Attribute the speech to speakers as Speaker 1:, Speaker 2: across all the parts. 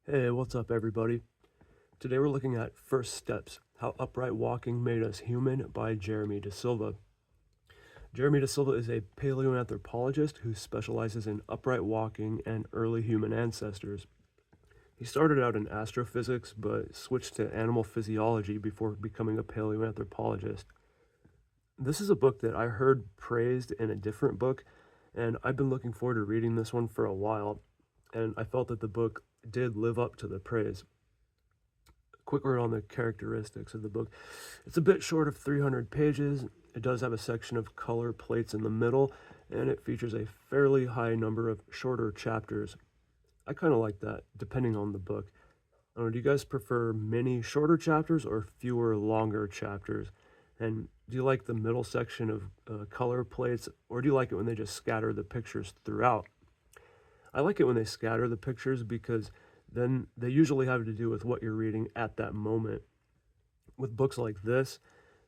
Speaker 1: Hey, what's up, everybody? Today we're looking at First Steps How Upright Walking Made Us Human by Jeremy DeSilva. Jeremy DeSilva is a paleoanthropologist who specializes in upright walking and early human ancestors. He started out in astrophysics but switched to animal physiology before becoming a paleoanthropologist. This is a book that I heard praised in a different book, and I've been looking forward to reading this one for a while, and I felt that the book did live up to the praise. Quick word on the characteristics of the book. It's a bit short of 300 pages. It does have a section of color plates in the middle, and it features a fairly high number of shorter chapters. I kind of like that, depending on the book. I don't know, do you guys prefer many shorter chapters or fewer longer chapters? And do you like the middle section of color plates, or do you like it when they just scatter the pictures throughout? I like it when they scatter the pictures because then they usually have to do with what you're reading at that moment. With books like this,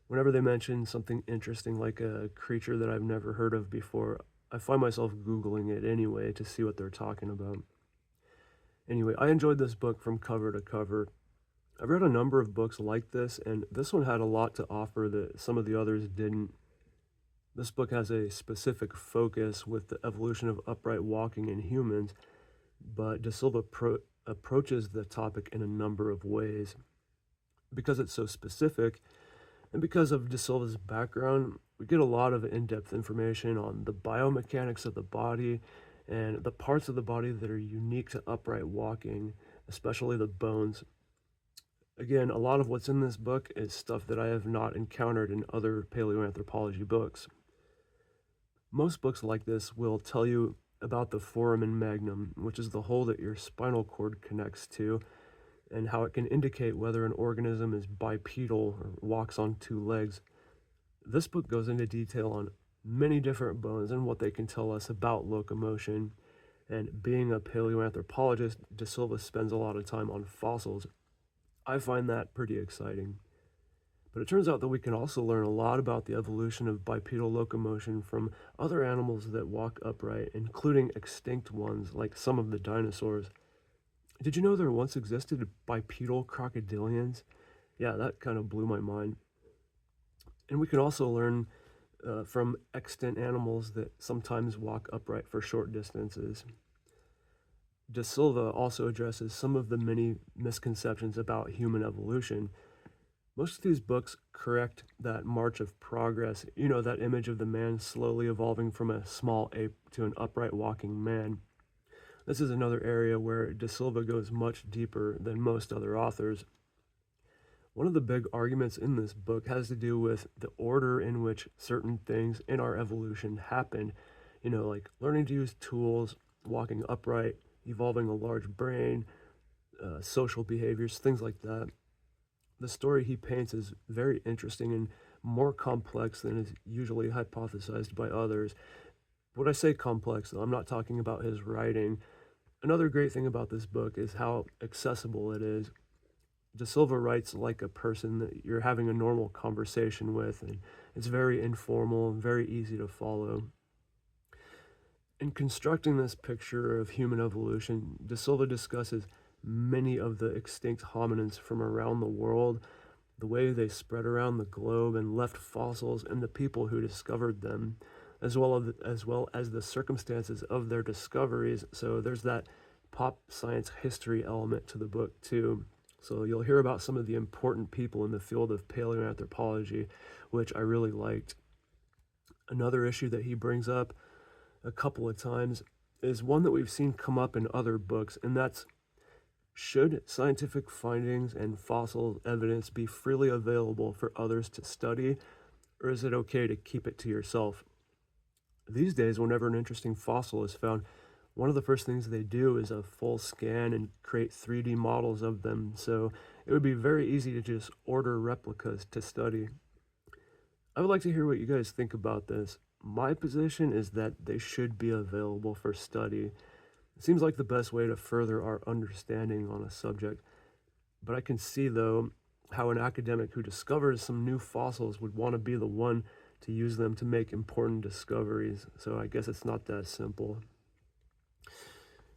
Speaker 1: whenever they mention something interesting like a creature that I've never heard of before, I find myself Googling it anyway to see what they're talking about. Anyway, I enjoyed this book from cover to cover. I've read a number of books like this, and this one had a lot to offer that some of the others didn't. This book has a specific focus with the evolution of upright walking in humans, but De Silva approaches the topic in a number of ways. Because it's so specific, and because of De Silva's background, we get a lot of in-depth information on the biomechanics of the body and the parts of the body that are unique to upright walking, especially the bones. Again, a lot of what's in this book is stuff that I have not encountered in other paleoanthropology books. Most books like this will tell you about the foramen magnum, which is the hole that your spinal cord connects to, and how it can indicate whether an organism is bipedal or walks on two legs. This book goes into detail on many different bones and what they can tell us about locomotion. And being a paleoanthropologist, De Silva spends a lot of time on fossils. I find that pretty exciting. But it turns out that we can also learn a lot about the evolution of bipedal locomotion from other animals that walk upright, including extinct ones like some of the dinosaurs. Did you know there once existed bipedal crocodilians? Yeah, that kind of blew my mind. And we can also learn from extant animals that sometimes walk upright for short distances. De Silva also addresses some of the many misconceptions about human evolution. Most of these books correct that march of progress, that image of the man slowly evolving from a small ape to an upright walking man. This is another area where De Silva goes much deeper than most other authors. One of the big arguments in this book has to do with the order in which certain things in our evolution happened, like learning to use tools, walking upright, evolving a large brain, social behaviors, things like that. The story he paints is very interesting and more complex than is usually hypothesized by others. When I say complex, though, I'm not talking about his writing. Another great thing about this book is how accessible it is. De Silva writes like a person that you're having a normal conversation with, and it's very informal and very easy to follow. In constructing this picture of human evolution, De Silva discusses many of the extinct hominins from around the world, the way they spread around the globe and left fossils, and the people who discovered them, as well as the circumstances of their discoveries. So there's that pop science history element to the book too. So you'll hear about some of the important people in the field of paleoanthropology, which I really liked. Another issue that he brings up a couple of times is one that we've seen come up in other books, and that's, should scientific findings and fossil evidence be freely available for others to study, or is it okay to keep it to yourself? These days, whenever an interesting fossil is found, one of the first things they do is a full scan and create 3D models of them, so it would be very easy to just order replicas to study. I would like to hear what you guys think about this. My position is that they should be available for study. It seems like the best way to further our understanding on a subject, but I can see, though, how an academic who discovers some new fossils would want to be the one to use them to make important discoveries, so I guess it's not that simple.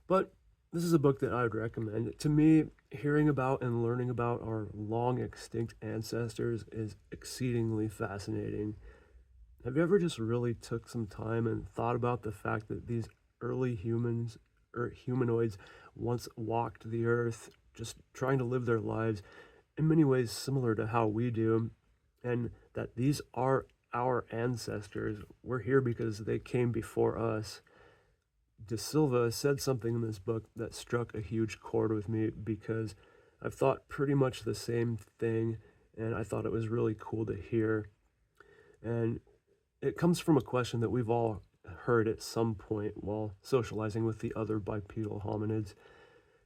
Speaker 1: But This is a book that I would recommend. To me, hearing about and learning about our long extinct ancestors is exceedingly fascinating. Have you ever just really took some time and thought about the fact that these early humans or humanoids once walked the earth, just trying to live their lives in many ways similar to how we do, and that these are our ancestors? We're here because they came before us. DeSilva said something in this book that struck a huge chord with me because I've thought pretty much the same thing, and I thought it was really cool to hear. And it comes from a question that we've all heard at some point while socializing with the other bipedal hominids.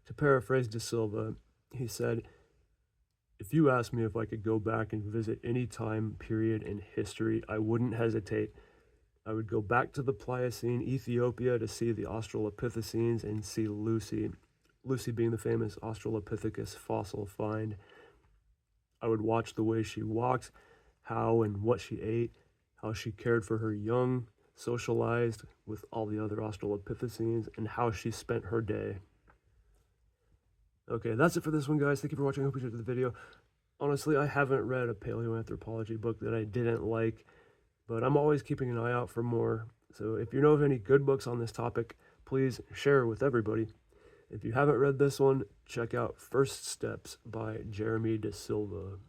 Speaker 1: To paraphrase DeSilva, he said, "If you asked me if I could go back and visit any time period in history, I wouldn't hesitate. I would go back to the Pliocene, Ethiopia, to see the Australopithecines and see Lucy. Lucy being the famous Australopithecus fossil find. I would watch the way she walked, how and what she ate, how she cared for her young, socialized with all the other Australopithecines, and how she spent her day." Okay, that's it for this one, guys. Thank you for watching. I hope you enjoyed the video. Honestly, I haven't read a paleoanthropology book that I didn't like, but I'm always keeping an eye out for more. So if you know of any good books on this topic, please share with everybody. If you haven't read this one, check out First Steps by Jeremy DeSilva.